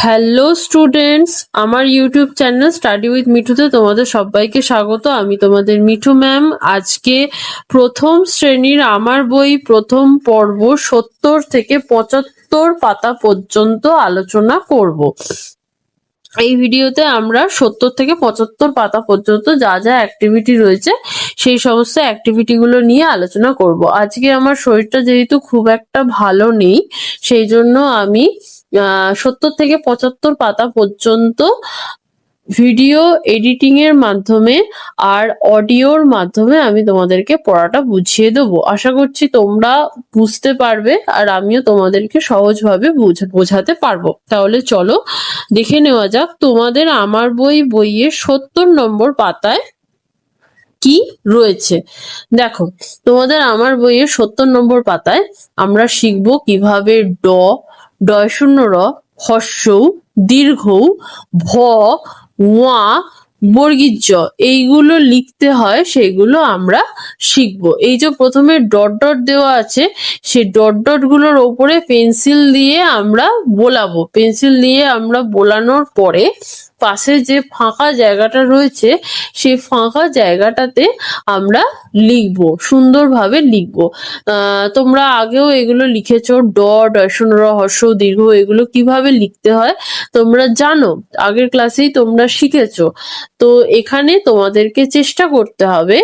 Hello students, আমার YouTube channel study with মিঠুতে তোমাদের সবাইকে স্বাগত। আমি তোমাদের মিঠু ম্যাম। আজকে প্রথম শ্রেণীর আমার বই প্রথম পর্ব 70 থেকে 75 পাতা পর্যন্ত আলোচনা করব। এই ভিডিওতে আমরা 70 থেকে 75 পাতা পর্যন্ত যা যা অ্যাক্টিভিটি রয়েছে সেই সমস্ত অ্যাক্টিভিটি গুলো নিয়ে আলোচনা করব। আজকে আমার শরীরটা যেহেতু খুব একটা ভালো নেই, সেই জন্য আমি 70 থেকে 75 পাতা পর্যন্ত ভিডিও এডিটিং এর মাধ্যমে আর অডিওর মাধ্যমে আমি তোমাদেরকে পড়াটা বুঝিয়ে দেবো। আশা করছি তোমরা বুঝতে পারবে আর আমিও তোমাদেরকে সহজভাবে বোঝাতে পারবো। তাহলে চলো দেখে নেওয়া যাক তোমাদের আমার বইয়ের 70 নম্বর পাতায় কি রয়েছে। দেখো, তোমাদের আমার বইয়ের 70 নম্বর পাতায় আমরা শিখবো কিভাবে ডয় শূন্য র, হ্রস্ব উ, দীর্ঘ উ, ভ, ওয়া, বর্গীয় জ এইগুলো লিখতে হয়, সেগুলো আমরা শিখবো। এই যে প্রথমে ডট ডট দেওয়া আছে, সেই ডট ডট গুলোর ওপরে পেন্সিল দিয়ে আমরা বোলাবো। পেন্সিল দিয়ে আমরা বোলানোর পরে পাশে যে ফাঁকা জায়গাটা রয়েছে সেই ফাঁকা জায়গাটাতে আমরা লিখবো, সুন্দরভাবে লিখবো। তোমরা আগেও এগুলো লিখেছো, ডয় শূন্য র, হ্রস্ব উ, দীর্ঘ উ এগুলো কিভাবে লিখতে হয় তোমরা জানো, আগের ক্লাসেই তোমরা শিখেছো। তো এখানে তোমাদেরকে চেষ্টা করতে হবে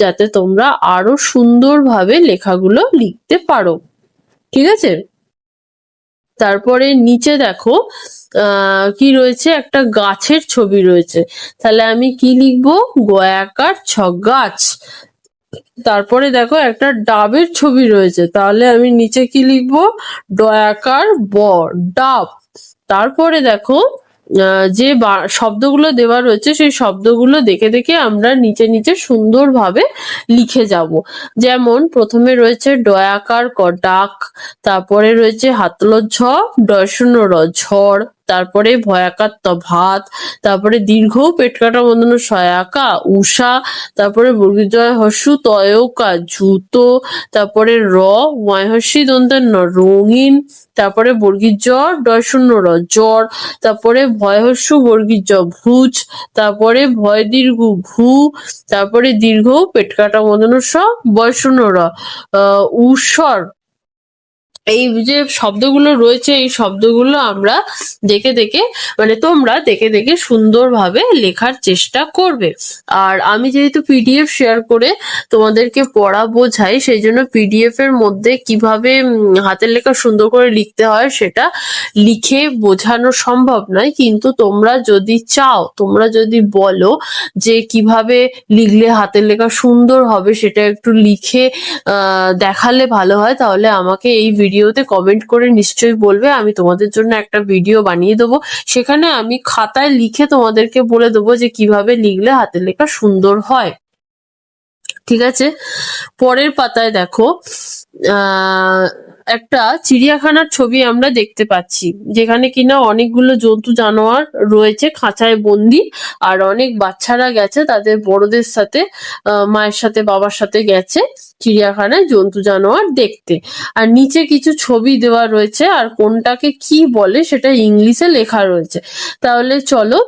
যাতে তোমরা আরো সুন্দরভাবে লেখাগুলো লিখতে পারো, ঠিক আছে? তারপরে নিচে দেখো কি রয়েছে, একটা গাছের ছবি রয়েছে। তাহলে আমি কি লিখবো? গয়াকার ছ, গাছ। তারপরে দেখো একটা ডাবের ছবি রয়েছে, তাহলে আমি নিচে কি লিখবো? ডয়াকার ব, ডাব। তারপরে দেখো যে শব্দগুলো দেওয়া রয়েছে সেই শব্দগুলো দেখে দেখে আমরা নিচে নিচে সুন্দরভাবে লিখে যাব। যেমন প্রথমে রয়েছে ডয়াকার ক, ডাক। তারপরে রয়েছে হাতল ঝ, ডয় শূন্য র, ঝড়। তারপরে ভয়াকার ত, ভাত। তারপরে দীর্ঘ পেট কাটা বন্ধন সয়াকা, উষা। তারপরে বর্গীয় হস্যু তয়কা, জুতো। তারপরে র, ওয়াইহস্যি দন্তের ন, রঙিন। তারপরে বর্গীর জ, ডয় শূন্য র, জ্বর। তারপরে ভয়হস্যু বর্গীর জ, ভুজ। তারপরে ভয় দীর্ঘ, ভূ। তারপরে দীর্ঘ পেট কাটা বন্ধন স, বয় শূন্য র, উষর। এই যে শব্দগুলো রয়েছে এই শব্দগুলো আমরা দেখে দেখে তোমরা দেখে দেখে সুন্দরভাবে লেখার চেষ্টা করবে। আর আমি যেহেতু পিডিএফ শেয়ার করে তোমাদেরকে পড়া বোঝাই, সেই জন্য পিডিএফ এর মধ্যে কিভাবে হাতের লেখা সুন্দর করে লিখতে হয় সেটা লিখে বোঝানো সম্ভব নয়। কিন্তু তোমরা যদি চাও, তোমরা যদি বলো যে কিভাবে লিখলে হাতের লেখা সুন্দর হবে সেটা একটু লিখে দেখালে ভালো হয়, তাহলে আমাকে এই ভিডিওতে কমেন্ট করে নিশ্চয়ই বলবে। আমি তোমাদের জন্য একটা ভিডিও বানিয়ে দেবো, সেখানে আমি খাতায় লিখে তোমাদেরকে বলে দেবো যে কিভাবে লিখলে হাতের লেখা সুন্দর হয়, ঠিক আছে? পরের পাতায় দেখো একটা চিড়িয়াখানার ছবি আমরা দেখতে পাচ্ছি, যেখানে কিনা অনেকগুলো জন্তু জানোয়ার রয়েছে খাঁচায় বন্দি। আর অনেক বাচ্চারা গেছে তাদের বড়দের সাথে, মায়ের সাথে বাবার সাথে গেছে চিড়িয়াখানায় জন্তু জানোয়ার দেখতে। আর নিচে কিছু ছবি দেওয়া রয়েছে, আর কোনটাকে কি বলে সেটা ইংলিশে লেখা রয়েছে। তাহলে চলো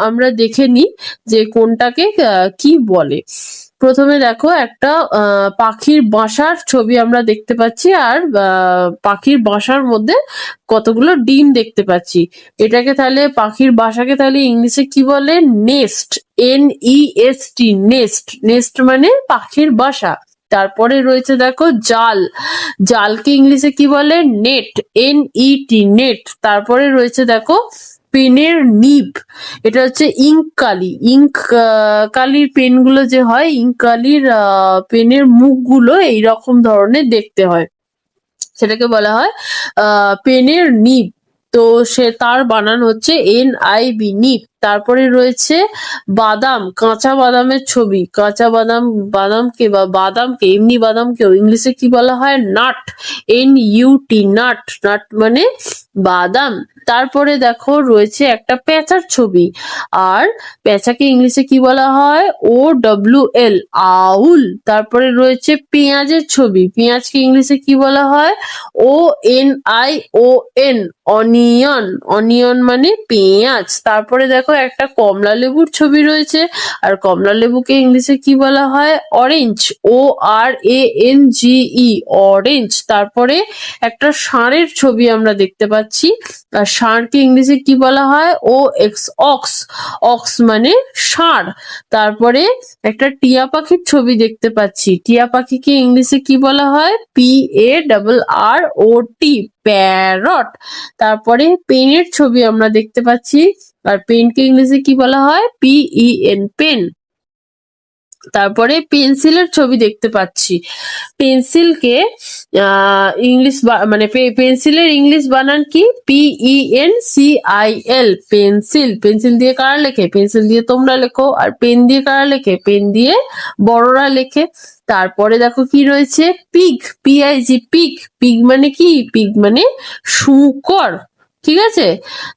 আমরা দেখে নিই যে কোনটাকে কি বলে। প্রথমে দেখো একটা পাখির বাসার ছবি আমরা দেখতে পাচ্ছি, আর পাখির বাসার মধ্যে কতগুলো ডিম দেখতে পাচ্ছি। এটাকে তাহলে পাখির বাসাকে তাহলে ইংলিশে কি বলে? Nest, NEST, nest. নেস্ট মানে পাখির বাসা। তারপরে রয়েছে দেখো জাল, জালকে ইংলিশে কি বলে? Net, NET, net. তারপরে রয়েছে দেখো পেনের নিব, এটা হচ্ছে ইঙ্ক কালি। ইঙ্ক কালির পেন গুলো যে হয়, ইঙ্ক কালির পেনের মুখগুলো এইরকম ধরনের দেখতে হয়, সেটাকে বলা হয় পেনের নিব। তো সে তার বানান হচ্ছে NIB, নিব। তারপরে রয়েছে বাদাম, কাঁচা বাদামের ছবি। কাঁচা বাদামকে বা বাদামকে, এমনি বাদামকেও ইংলিশে কি বলা হয়? Nut, NUT, nut. নাট মানে বাদাম। তারপরে দেখো রয়েছে একটা পেঁচার ছবি, আর পেঁচাকে ইংলিশে কি বলা হয়? OWL, আউল। তারপরে রয়েছে পেঁয়াজের ছবি, পেঁয়াজকে ইংলিশে কি বলা হয়? ONION, অনিয়ন, অনিয়ন মানে পেঁয়াজ। তারপরে দেখো একটা কমলা লেবুর ছবি রয়েছে, আর কমলা লেবুকে ইংলিশে কি বলা হয়? Orange, ORANGE, orange. তারপরে একটা ষাঁড়ের ছবি আমরা দেখতে পাচ্ছি, আর ষাঁড়কে ইংলিশে কি বলা হয়? অক্স, অক্স মানে ষাঁড়। তারপরে একটা টিয়া পাখির ছবি দেখতে পাচ্ছি, টিয়া পাখিকে ইংলিশে কি বলা হয়? PARROT, parrot. তারপরে পেনের ছবি আমরা দেখতে পাচ্ছি, আর পেনকে ইংলিশে কি বলা হয়? PEN, pen. তারপরে পেন্সিলের ছবি দেখতে পাচ্ছি, পেন্সিলকে ইংলিশ মানে পেন্সিলের ইংলিশ বানান কি? PENCIL, pencil. পেন্সিল দিয়ে কারা লেখে? পেন্সিল দিয়ে তোমরা লেখো। আর পেন দিয়ে কারা লেখে? পেন দিয়ে বড়রা লেখে। তারপরে দেখো কি রয়েছে? Pig, PIG, pig. পিগ মানে কি? পিগ মানে শূকর, ঠিক আছে।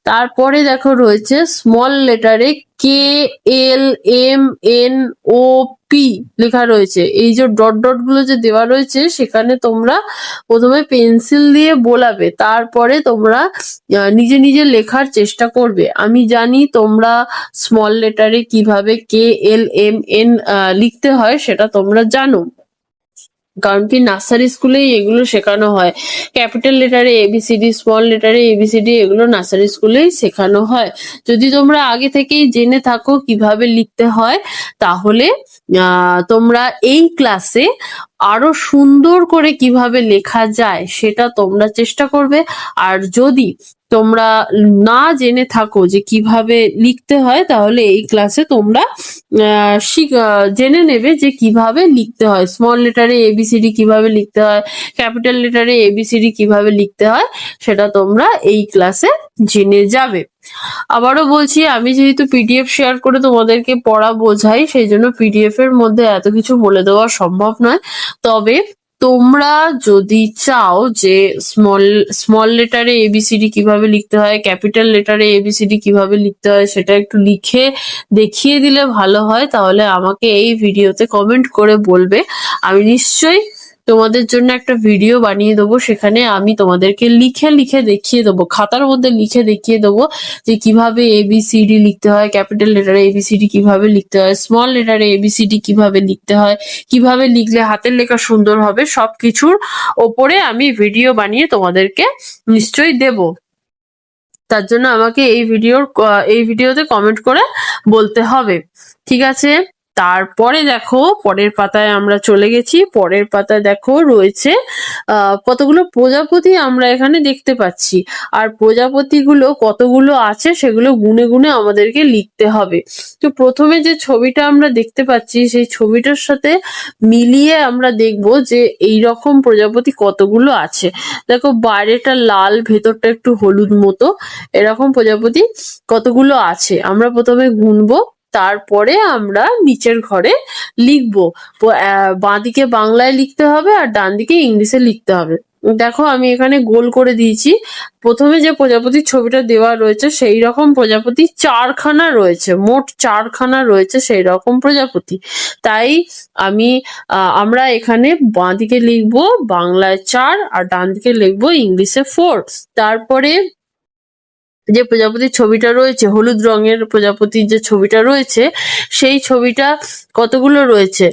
তারপরে দেখো রয়েছে স্মল লেটারে KLMNOP লেখা রয়েছে। এই যে ডট ডট গুলো যে দেওয়া রয়েছে, সেখানে তোমরা প্রথমে পেন্সিল দিয়ে বোলাবে, তারপরে তোমরা নিজে নিজে লেখার চেষ্টা করবে। আমি জানি তোমরা স্মল লেটারে কিভাবে KLMN লিখতে হয় সেটা তোমরা জানো, কারণ কি নার্সারি স্কুলেই এগুলো শেখানো হয়। ক্যাপিটাল লেটারে ABCD, স্মল লেটারে ABCD, এগুলো নার্সারি স্কুলেই শেখানো হয়। যদি তোমরা আগে থেকেই জেনে থাকো কিভাবে লিখতে হয়, তাহলে তোমরা এই ক্লাসে আরো সুন্দর করে কিভাবে লেখা যায় সেটা তোমরা চেষ্টা করবে। আর যদি তোমরা না জেনে থাকো যে কিভাবে লিখতে হয়, তাহলে এই ক্লাসে তোমরা জেনে নেবে যে কিভাবে লিখতে হয়, স্মল লেটারে ABCD কিভাবে লিখতে হয়, ক্যাপিটাল লেটারে ABCD কিভাবে লিখতে হয়, সেটা তোমরা এই ক্লাসে জেনে যাবে। আবারও বলছি, আমি যেহেতু PDF শেয়ার করে তোমাদেরকে পড়া বোঝাই, সেই জন্য PDF এর মধ্যে এত কিছু বলে দেওয়া সম্ভব নয়। তবে তোমরা যদি চাও যে স্মল লেটারে ABCD কিভাবে লিখতে হয়, ক্যাপিটাল লেটারে ABCD কিভাবে লিখতে হয়, সেটা একটু লিখে দেখিয়ে দিলে ভালো হয়, তাহলে আমাকে এই ভিডিওতে কমেন্ট করে বলবে। আমি নিশ্চয়ই তোমাদের জন্য একটা ভিডিও বানিয়ে দেবো, সেখানে আমি তোমাদেরকে লিখে লিখে দেখিয়ে দেবো, খাতার মধ্যে লিখে দেখিয়ে দেবো যে কিভাবে ABCD লিখতে হয়, ক্যাপিটাল লেটারে ABCD কিভাবে লিখতে হয়, স্মল লেটারে ABCD কিভাবে লিখতে হয়, কিভাবে লিখলে হাতের লেখা সুন্দর হবে, সবকিছুর ওপরে আমি ভিডিও বানিয়ে তোমাদেরকে নিশ্চয়ই দেব। তার জন্য আমাকে এই ভিডিওতে কমেন্ট করে বলতে হবে, ঠিক আছে। তারপরে দেখো পরের পাতায় আমরা চলে গেছি। পরের পাতায় দেখো রয়েছে কতগুলো প্রজাপতি আমরা এখানে দেখতে পাচ্ছি, আর প্রজাপতিগুলো কতগুলো আছে সেগুলো গুনে গুনে আমাদেরকে লিখতে হবে। তো প্রথমে যে ছবিটা আমরা দেখতে পাচ্ছি, সেই ছবিটার সাথে মিলিয়ে আমরা দেখব যে এই রকম প্রজাপতি কতগুলো আছে। দেখো বাইরেটা লাল, ভেতরটা একটু হলুদ মতো, এরকম প্রজাপতি কতগুলো আছে আমরা প্রথমে গুনবো, তারপরে আমরা নিচের ঘরে লিখবো। বাঁদিকে বাংলায় লিখতে হবে আর ডান দিকে ইংলিশে লিখতে হবে। দেখো আমি এখানে গোল করে দিয়েছি। প্রথমে যে প্রজাপতির ছবিটা দেওয়া রয়েছে, সেই রকম প্রজাপতি 4খানা রয়েছে, মোট 4খানা রয়েছে সেই রকম প্রজাপতি। তাই আমরা এখানে বাঁদিকে লিখবো বাংলায় 4 আর ডান দিকে লিখবো ইংলিশে 4। তারপরে যে প্রজাপতির ছবিটা রয়েছে, হলুদ রঙের প্রজাপতির যে ছবিটা রয়েছে, সেই ছবিটা কতগুলো রয়েছে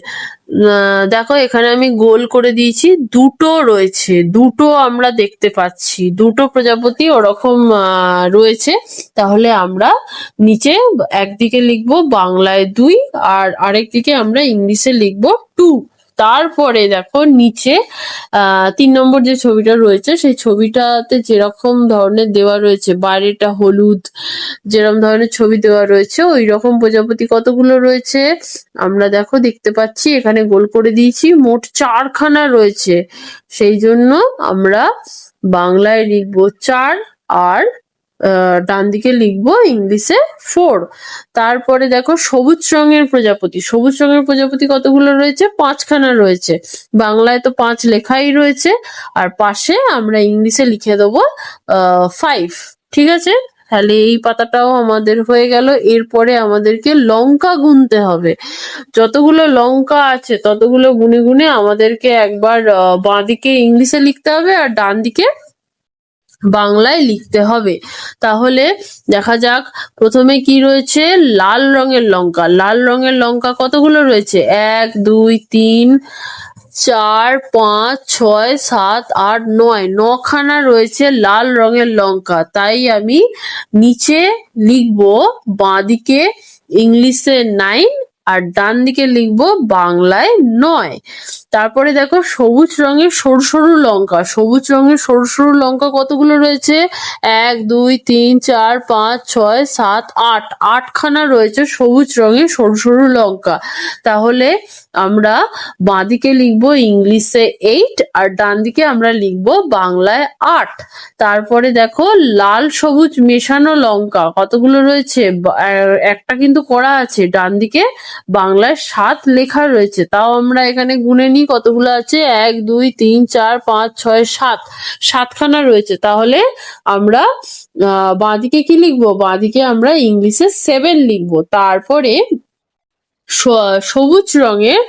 দেখো এখানে আমি গোল করে দিয়েছি, দুটো রয়েছে, দুটো আমরা দেখতে পাচ্ছি, দুটো প্রজাপতি ওরকম রয়েছে। তাহলে আমরা নিচে একদিকে লিখবো বাংলায় 2 আর আরেক দিকে আমরা ইংলিশে লিখবো 2। তারপরে দেখো নিচে 3 নম্বর যে ছবিটা রয়েছে, সেই ছবিটাতে যেরকম ধরনের দেওয়া রয়েছে, বাইরেটা হলুদ, যেরকম ধরনের ছবি দেওয়া রয়েছে, ওই রকম প্রজাপতি কতগুলো রয়েছে আমরা দেখো দেখতে পাচ্ছি, এখানে গোল করে দিয়েছি, মোট 4খানা রয়েছে। সেই জন্য আমরা বাংলায় লিখবো 4 আর ডান দিকে লিখবো ইংলিশে 4। তারপরে দেখো সবুজ রঙের প্রজাপতি, সবুজ রঙের প্রজাপতি কতগুলো রয়েছে? 5খানা রয়েছে। বাংলায় তো 5 লেখাই রয়েছে, আর পাশে আমরা ইংলিশে লিখে দেবো 5। ঠিক আছে, তাহলে এই পাতাটাও আমাদের হয়ে গেল। এরপরে আমাদেরকে লঙ্কা গুনতে হবে। যতগুলো লঙ্কা আছে ততগুলো গুনে গুনে আমাদেরকে একবার বাঁদিকে ইংলিশে লিখতে হবে আর ডান দিকে বাংলায় লিখতে হবে। তাহলে দেখা যাক, প্রথমে কি রয়েছে? লাল রঙের লঙ্কা। লাল রঙের লঙ্কা কতগুলো রয়েছে? 1 2 3 4 5 6 7 8 9, 9খানা রয়েছে লাল রঙের লঙ্কা। তাই আমি নিচে লিখবো বাঁদিকে ইংলিশে 9 আর ডান দিকে লিখবো বাংলায় 9। তারপরে দেখো সবুজ রঙের সরু সরু লঙ্কা। সবুজ রঙের সরু সরু লঙ্কা কতগুলো রয়েছে? 1 2 3 4 5 6 7 8, 8খানা রয়েছে সবুজ রঙের সরু সরু লঙ্কা। তাহলে আমরা বাঁদিকে লিখবো ইংলিশে 8 আর ডান দিকে আমরা লিখবো বাংলায় 8। তারপরে দেখো লাল সবুজ মেশানো লঙ্কা কতগুলো রয়েছে? একটা কিন্তু করা আছে, ডান দিকে বাংলায় 7 লেখা রয়েছে। তাও আমরা এখানে গুনে নিই কতগুলো আছে? 1 2 3 4 5 6 7, 7খানা রয়েছে। তাহলে আমরা বাঁদিকে কি লিখবো? বাঁদিকে আমরা ইংলিশে 7 লিখবো। তারপরে সবুজ রঙের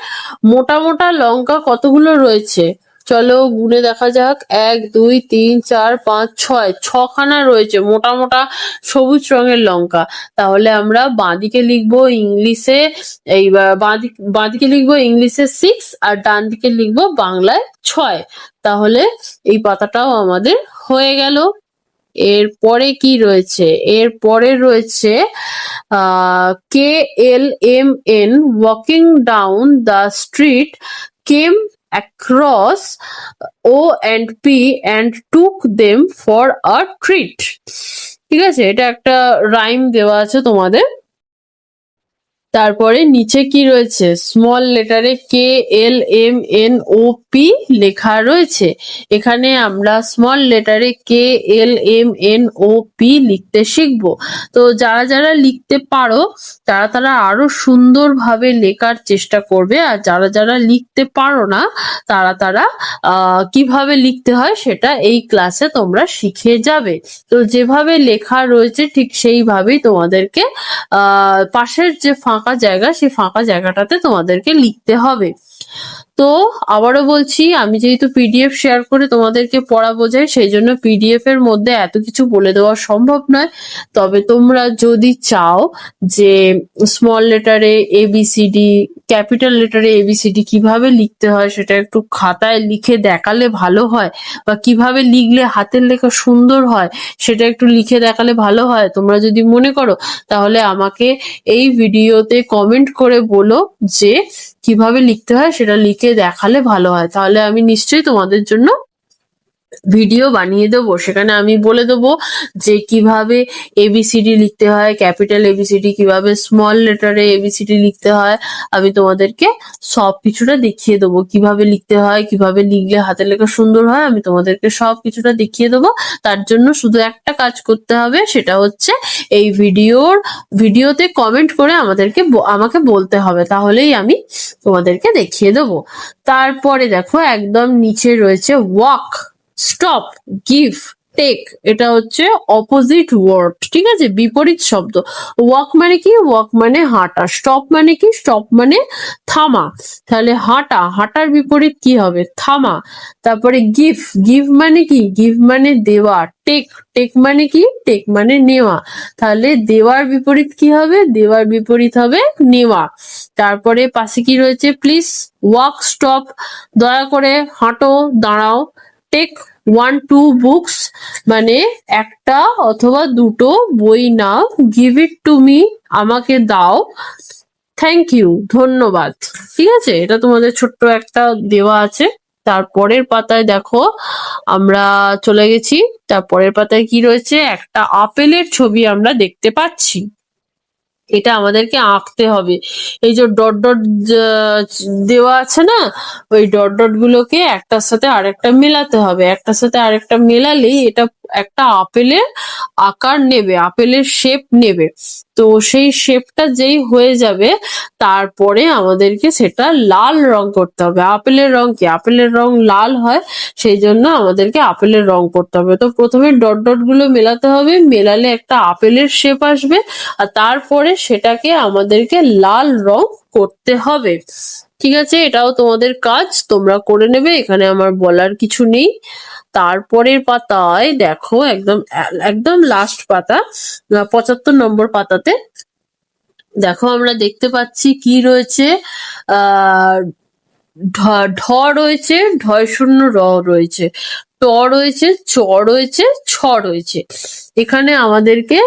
মোটা মোটা লঙ্কা কতগুলো রয়েছে? চলো গুনে দেখা যাক। 1 2 3 4 5 6, 6খানা রয়েছে মোটা মোটা সবুজ রঙের লঙ্কা। তাহলে আমরা বাঁদিকে লিখবো ইংলিশে বাঁদিকে লিখবো ইংলিশে 6 আর ডান দিকে লিখবো বাংলায় 6। তাহলে এই পাতাটাও আমাদের হয়ে গেল। এরপরে কি রয়েছে? এরপরে রয়েছে KLMN walking down the street came across O and P and took them for a treat। ঠিক আছে, এটা একটা রাইম দেওয়া আছে তোমাদের। তারপরে নিচে কি রয়েছে? স্মল লেটারে KLMNOP লেখা রয়েছে। এখানে আমরা স্মল লেটারে KLMNOP লিখতে শিখবো। তো যারা যারা লিখতে পারো তারা তারা আরো সুন্দরভাবে লেখার চেষ্টা করবে, আর যারা যারা লিখতে পারো না তারা তারা কিভাবে লিখতে হয় সেটা এই ক্লাসে তোমরা শিখে যাবে। তো যেভাবে লেখা রয়েছে ঠিক সেইভাবেই তোমাদেরকে পাশের যে ফাঁকা জায়গা সেই ফাঁকা জায়গাটাতে তোমাদেরকে লিখতে হবে। তো আবারও বলছি, আমি যেহেতু পিডিএফ শেয়ার করে তোমাদেরকে পড়া বোঝাই, সেই জন্য পিডিএফ এর মধ্যে এত কিছু বলে দেওয়া সম্ভব নয়। তবে তোমরা যদি চাও যে স্মল লেটারে ABCD, ক্যাপিটাল লেটারে ABCD কিভাবে লিখতে হয় সেটা একটু খাতায় লিখে দেখালে ভালো হয়, বা কিভাবে লিখলে হাতের লেখা সুন্দর হয় সেটা একটু লিখে দেখালে ভালো হয়, তোমরা যদি মনে করো, তাহলে আমাকে এই ভিডিওতে কমেন্ট করে বলো যে কিভাবে লিখতে হয় সেটা লিখে দেখালে ভালো হয়। তাহলে আমি নিশ্চয়ই তোমাদের জন্য ভিডিও বানিয়ে দেবো। সেখানে আমি বলে দেবো যে কিভাবে ABCD লিখতে হয়, ক্যাপিটাল ABCD, কিভাবে স্মল লেটারে ABCD লিখতে হয়। আমি তোমাদেরকে সব কিছুটা দেখিয়ে দেবো, কিভাবে লিখতে হয়, কিভাবে লিখলে হাতের লেখা সুন্দর হয়, আমি তোমাদেরকে সব কিছুটা দেখিয়ে দেবো। তার জন্য শুধু একটা কাজ করতে হবে, সেটা হচ্ছে এই ভিডিওতে কমেন্ট করে আমাকে বলতে হবে, তাহলেই আমি তোমাদেরকে দেখিয়ে দেবো। তারপরে দেখো একদম নিচে রয়েছে ওয়াক, স্টপ, গিভ, টেক। এটা হচ্ছে অপোজিট ওয়ার্ড, ঠিক আছে, বিপরীত শব্দ। ওয়াক মানে কি? ওয়াক মানে হাঁটা। স্টপ মানে কি? স্টপ মানে থামা। তাহলে হাঁটা, হাঁটার বিপরীত কি হবে? থামা। তারপরে গিভ, গিভ মানে কি? গিভ মানে দেওয়া। টেক, টেক মানে কি? টেক মানে নেওয়া। তাহলে দেওয়ার বিপরীত কি হবে? দেওয়ার বিপরীত হবে নেওয়া। তারপরে পাশে কি রয়েছে? প্লিজ ওয়াক, স্টপ, দয়া করে হাঁটো, দাঁড়াও। টেক 1 2 বুকস মানে একটা অথবা দুটো বই নাও। গিভ ইট টু মি, আমাকে দাও। থ্যাংক ইউ, ধন্যবাদ। ঠিক আছে, এটা তোমাদের ছোট্ট একটা দেওয়া আছে। তারপরের পাতায় দেখো আমরা চলে গেছি। তারপরের পাতায় কি রয়েছে? একটা আপেলের ছবি আমরা দেখতে পাচ্ছি। এটা আমাদেরকে আঁকতে হবে। এই যে ডট ডট দেওয়া আছে না, ওই ডট ডট গুলোকে একটার সাথে আরেকটা মেলাতে হবে। একটার সাথে আরেকটা মেলালেই এটা একটা আপেলের আকার নেবে, আপেলের শেপ নেবে। তো সেই শেপটা যেই হয়ে যাবে তারপরে আমাদেরকে সেটা লাল রং করতে হবে। আপেলের রং কি, আপেলের রং লাল হয়, সেই জন্য আমাদেরকে আপেলের রং করতে হবে। তো প্রথমে ডট ডট গুলো মেলাতে হবে, মেলালে একটা আপেলের শেপ আসবে, আর তারপরে সেটাকে আমাদেরকে লাল রং করতে হবে। ঠিক আছে, এটাও তোমাদের কাজ, তোমরা করে নেবে, এখানে আমার বলার কিছু নেই। তারপরের পাতায় দেখো, একদম একদম লাস্ট পাতা, 75 নম্বর পাতাতে দেখো আমরা দেখতে পাচ্ছি কি রয়েছে। আহ ঢ রয়েছে, ঢয় শূন্য র রয়েছে, ট রয়েছে, চ রয়েছে, ছ রয়েছে। এখানে আমাদেরকে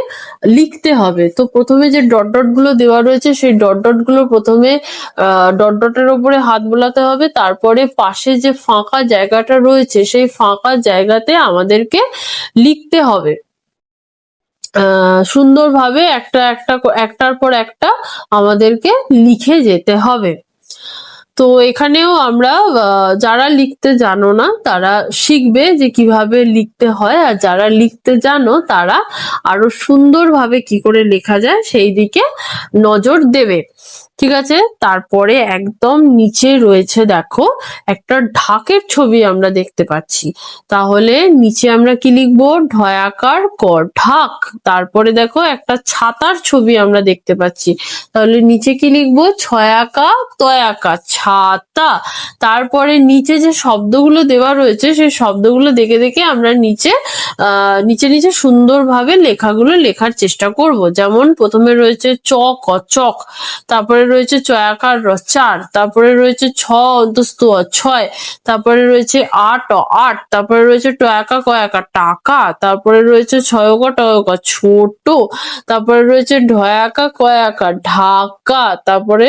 লিখতে হবে। তো প্রথমে যে ডট ডট গুলো দেওয়া রয়েছে সেই ডট ডট গুলো প্রথমে ডট ডটের ওপরে হাত বোলাতে হবে, তারপরে পাশে যে ফাঁকা জায়গাটা রয়েছে সেই ফাঁকা জায়গাতে আমাদেরকে লিখতে হবে সুন্দরভাবে, একটার পর একটা আমাদেরকে লিখে যেতে হবে। তো এখানেও আমরা যারা লিখতে জানো না তারা শিখবে যে কিভাবে লিখতে হয়, আর যারা লিখতে জানো তারা আরো সুন্দরভাবে কি করে লেখা যায় সেই দিকে নজর দেবে। ঠিক আছে, তারপরে একদম নিচে রয়েছে দেখো একটা ঢাকের ছবি আমরা দেখতে পাচ্ছি। তাহলে নিচে আমরা কি লিখবো, ঢয়াকার ক, ঢাক। তারপরে দেখো একটা ছাতার ছবি আমরা দেখতে পাচ্ছি, তাহলে নিচে কি লিখবো, ছয়াকা তয়াকা, ছাতা। তারপরে নিচে যে শব্দগুলো দেওয়া রয়েছে সেই শব্দগুলো দেখে দেখে আমরা নিচে নিচে সুন্দরভাবে লেখাগুলো লেখার চেষ্টা করব। যেমন প্রথমে রয়েছে চক, চক, তারপরে রয়েছে চয়াকার র, চার, তারপরে রয়েছে ছ অন্তস্থ ছয়, তারপরে রয়েছে আট, আট, তারপরে রয়েছে টয়াকা কয়াকা, টাকা, তারপরে রয়েছে ছয়কা টয়কা, ছোট, তারপরে রয়েছে ঢয়াকা কয়াকা, ঢাকা, তারপরে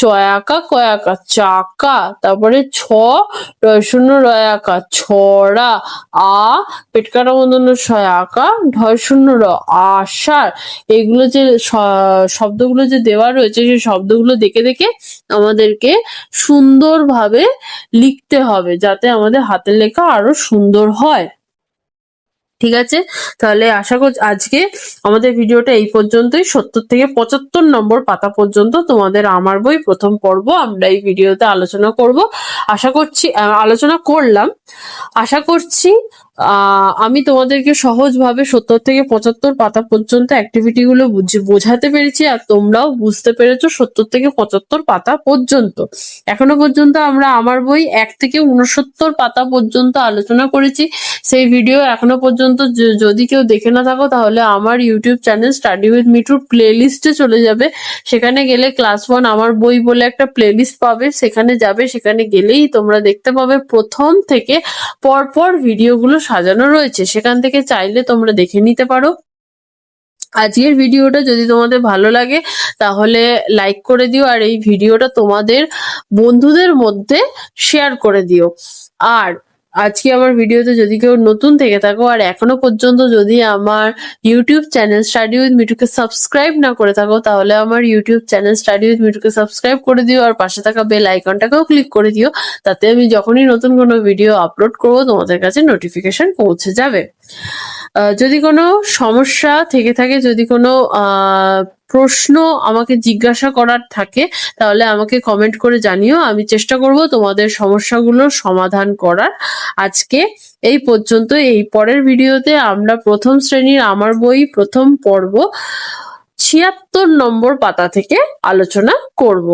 চয়াকা কয়াকা, চাকা, তারপরে ছ শূন্য রয়াকা, ছড়া, আ পেটকাটা বন্ধন ছয়াকা, ঢয় শূন্য র, আষাঢ়। এগুলো যে শব্দগুলো যে দেওয়া রয়েছে সেই শব্দগুলো দেখে দেখে আমাদেরকে সুন্দরভাবে লিখতে হবে, যাতে আমাদের হাতের লেখা আরো সুন্দর হয়। ঠিক আছে, তাহলে আশা করছি আজকে আমাদের ভিডিওটা এই পর্যন্তই। 70 থেকে 75 নম্বর পাতা পর্যন্ত তোমাদের আমার বই প্রথম পর্ব আমরা এই ভিডিওতে আলোচনা করব। আশা করছি আলোচনা করলাম, আশা করছি আমি তোমাদেরকে সহজভাবে 70 থেকে 75 পাতা পর্যন্ত অ্যাক্টিভিটি গুলো বোঝাতে পেরেছি, আর তোমরাও বুঝতে পেরেছো 70 থেকে 75 পাতা পর্যন্ত। এখনো পর্যন্ত আমরা আমার বই 1 থেকে 69 পাতা পর্যন্ত আলোচনা করেছি। সেই ভিডিও এখনো পর্যন্ত যদি কেউ দেখে না থাকো তাহলে আমার ইউটিউব চ্যানেল স্টাডি উইথ মিঠুর প্লে লিস্টে চলে যাবে। সেখানে গেলে ক্লাস 1 আমার বই বলে একটা প্লে লিস্ট পাবে, সেখানে যাবে, সেখানে গেলেই তোমরা দেখতে পাবে প্রথম থেকে পরপর ভিডিওগুলো সাজানো রয়েছে, সেখান থেকে চাইলে তোমরা দেখে নিতে পারো। আজকের ভিডিওটা যদি তোমাদের ভালো লাগে তাহলে লাইক করে দিও, আর এই ভিডিওটা তোমাদের বন্ধুদের মধ্যে শেয়ার করে দিও। আর আজকে আমার ভিডিওতে যদি কেউ নতুন থেকে থাকো আর এখনো পর্যন্ত যদি আমার ইউটিউব চ্যানেল স্টাডি উইথ মিঠুকে সাবস্ক্রাইব না করে থাকো তাহলে আমার ইউটিউব চ্যানেল স্টাডি উইথ মিঠুকে সাবস্ক্রাইব করে দিও, আর পাশে থাকা বেল আইকনটাকেও ক্লিক করে দিও, তাতে আমি যখনই নতুন কোনো ভিডিও আপলোড করবো তোমাদের কাছে নোটিফিকেশন পৌঁছে যাবে। যদি কোনো সমস্যা থেকে থাকে, যদি কোনো প্রশ্ন আমাকে জিজ্ঞাসা করার থাকে তাহলে আমাকে কমেন্ট করে জানিও, আমি চেষ্টা করব তোমাদের সমস্যাগুলোর সমাধান করার। আজকে এই পর্যন্ত। এই পরের ভিডিওতে আমরা প্রথম শ্রেণীর আমার বই প্রথম পর্ব 76 নম্বর পাতা থেকে আলোচনা করব।